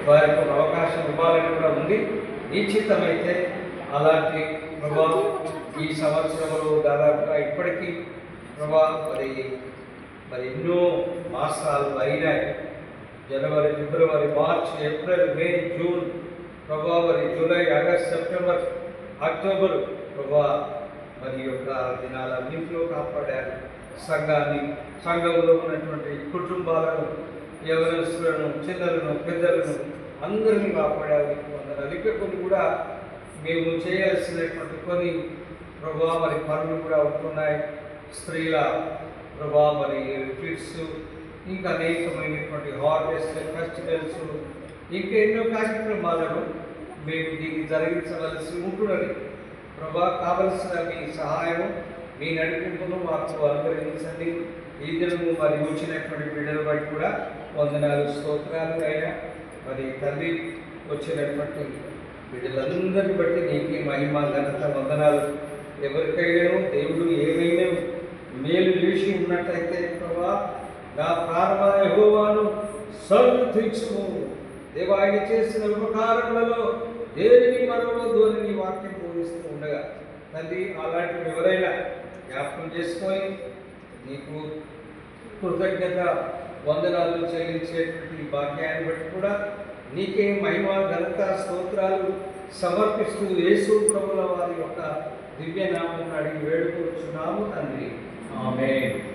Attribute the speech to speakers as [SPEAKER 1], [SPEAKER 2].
[SPEAKER 1] వారికి ఒక అవకాశం ఇవ్వాలని కూడా ఉంది. నిశ్చితమైతే అలాంటి ప్రభా ఈ సంవత్సరంలో దాదాపుగా ఇప్పటికీ ప్రభా మరి ఎన్నో మాసాలు అయినాయి. జనవరి, ఫిబ్రవరి, మార్చ్, ఏప్రిల్, మే, జూన్ ప్రభా, మరి జూలై, ఆగస్ట్, సెప్టెంబర్, అక్టోబర్ ప్రభా, మరి యొక్క దినాలన్నింటిలో కాపాడారు. సంఘంలో ఉన్నటువంటి కుటుంబాలను, యవనస్తులను, చిన్నలను, పెద్దలను అందరినీ కాపాడారు. అందుకే కొన్ని కూడా మేము చేయాల్సినటువంటి కొన్ని ప్రభా మరి పనులు కూడా ఉంటున్నాయి. స్త్రీల ప్రభా మరి రిట్రీట్స్, ఇంకా అనేకమైనటువంటి హార్వెస్ట్ ఫెస్టివల్స్, ఇంకా ఎన్నో కార్యక్రమాలను మేము దీన్ని జరిగించవలసి ఉంటున్నది. ప్రభా, కావలసిన మీ సహాయం, మీ నడిపింపును మాకు అనుగ్రహించండి. ఈ దినము మరి వచ్చినటువంటి బిడ్డలు బట్టి కూడా వందనాలు, స్తోత్రాలు అయినా. మరి తల్లి వచ్చినటువంటి బిడ్డలందరిని బట్టి నీకే మహిమ, ఘనత, వందనాలు. ఎవరికైనా దేవుడు ఏమైనా మేలు చేసి ఉన్నట్టయితే ప్రభా, నా ప్రాణమైన యెహోవాను సన్నుతించుము. దేవా, ఆయన చేసిన ఉపకారములలో దేనిని మరవద్దు అని నీ వాక్యం బోధిస్తూ ఉండగా తండ్రి, అలాంటివి ఎవరైనా జ్ఞాపకం చేసుకొని నీకు కృతజ్ఞత వందనాలు చెల్లించేటువంటి భాగ్యాన్ని బట్టి కూడా నీకే మహిమ, ఘనత, స్తోత్రాలు సమర్పిస్తూ యేసు ప్రభుల వారి యొక్క దివ్య నామమును అడిగి వేడుకొనుచున్నాము తండ్రి. ఆమేన్.